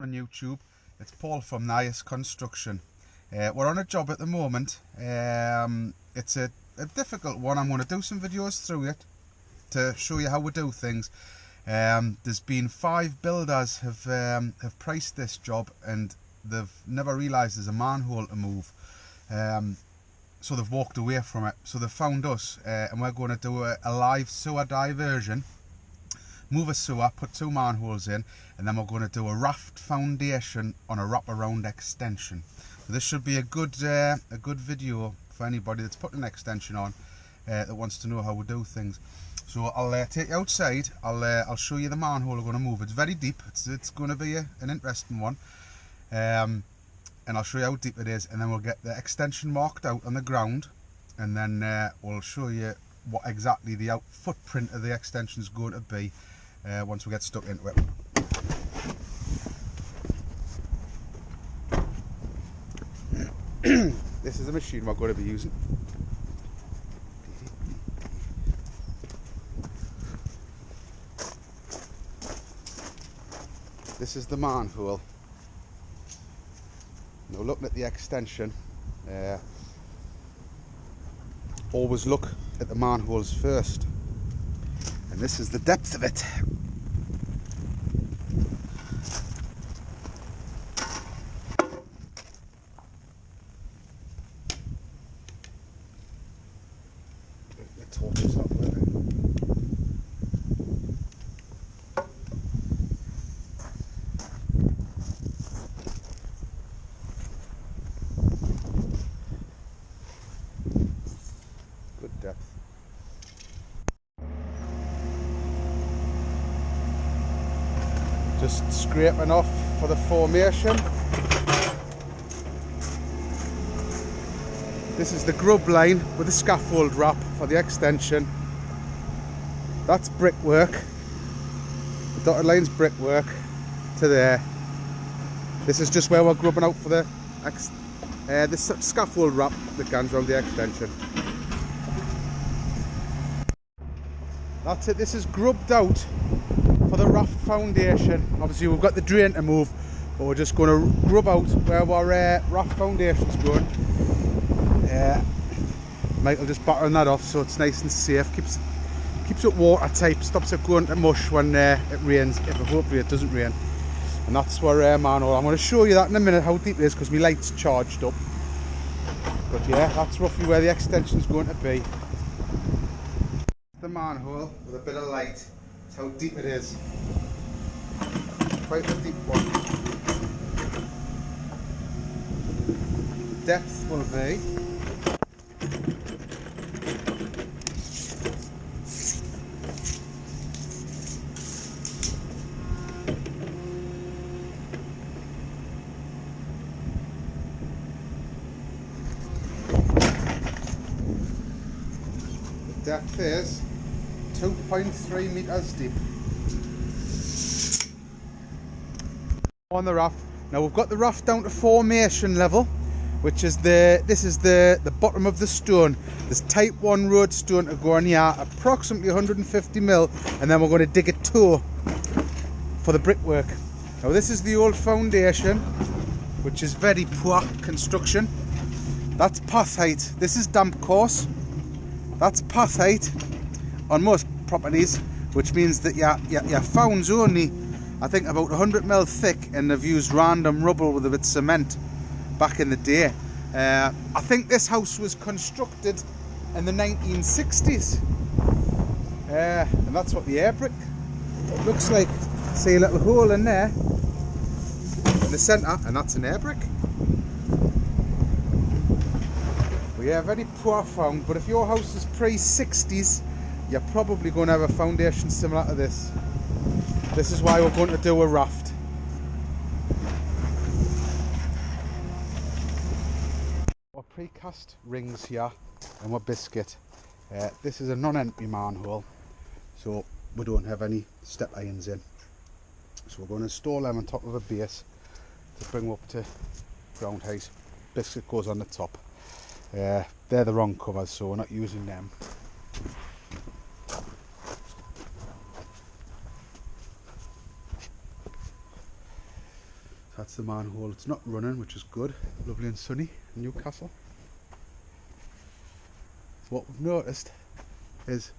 on YouTube. It's Paul from Nias Construction. We're on a job at the moment. It's a difficult one. I'm going to do some videos through it to show you how we do things. There's been 5 builders have priced this job and they've never realised there's a manhole to move. So they've walked away from it. So they've found us and we're going to do a live sewer diversion. Move a sewer, put 2 manholes in, and then we're going to do a raft foundation on a wraparound extension. So this should be a good video for anybody that's putting an extension on that wants to know how we do things. So I'll take you outside. I'll show you the manhole we're going to move. It's very deep. It's going to be an interesting one, and I'll show you how deep it is, and then we'll get the extension marked out on the ground, and then we'll show you what exactly the footprint of the extension is going to be once we get stuck into it. This is the machine we're going to be using. This is the manhole. Now looking at the extension, always look at the manholes first, and this is the depth of it. The torch is not working. Good depth. Just scraping off for the formation. This is the grub line with the scaffold wrap for the extension. That's brickwork. The dotted line's brickwork to there. This is just where we're grubbing out for the scaffold wrap that goes around the extension. That's it. This is grubbed out for the raft foundation. Obviously we've got the drain to move, but we're just going to grub out where our raft foundation's going. Michael just battering that off so it's nice and safe, keeps it watertight, stops it going to mush when it rains, hopefully it doesn't rain. And that's where manhole. I'm going to show you that in a minute how deep it is because my light's charged up. But yeah, that's roughly where the extension's going to be. The manhole with a bit of light. That's how deep it is. Quite a deep one. The depth will be depth is 2.3 metres deep on the raft. Now we've got the raft down to formation level, which is this is the bottom of the stone. There's type 1 road stone to go on here, approximately 150 mil, and then we're going to dig a toe for the brickwork. Now this is the old foundation, which is very poor construction. That's path height. This is damp course. That's path height on most properties, which means that your found's only, I think, about 100 mil thick, and they've used random rubble with a bit of cement back in the day. I think this house was constructed in the 1960s, and that's what the air brick looks like. See a little hole in there in the centre, and that's an air brick. Yeah, very poor found, but if your house is pre-60s, you're probably going to have a foundation similar to this. This is why we're going to do a raft. Our precast rings here and our biscuit. This is a non-entry manhole, so we don't have any step irons in. So we're going to install them on top of a base to bring up to ground height. Biscuit goes on the top. They're the wrong covers, so we're not using them. That's the manhole. It's not running, which is good. Lovely and sunny in Newcastle. So what we've noticed is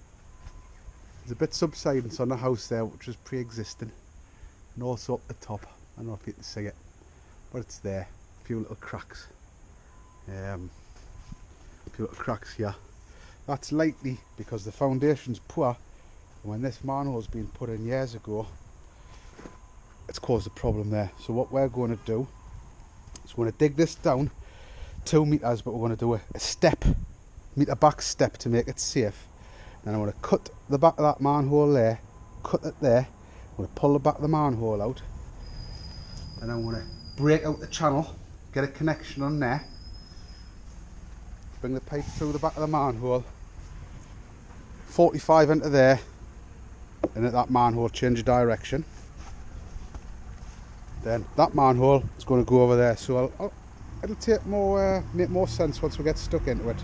there's a bit of subsidence on the house there, which was pre-existing, and also up the top. I don't know if you can see it, but it's there. A few little cracks. A few little cracks here. That's likely because the foundation's poor, and when this manhole's been put in years ago, it's caused a problem there. So what we're going to do is we're going to dig this down 2 meters, but we're going to do a step, meter back step to make it safe. Then I'm going to cut the back of that manhole there, cut it there. I'm going to pull the back of the manhole out, and I'm going to break out the channel, get a connection on there, bring the pipe through the back of the manhole, 45 into there, and at that manhole change of direction. Then that manhole is going to go over there, so it'll take more make more sense once we get stuck into it.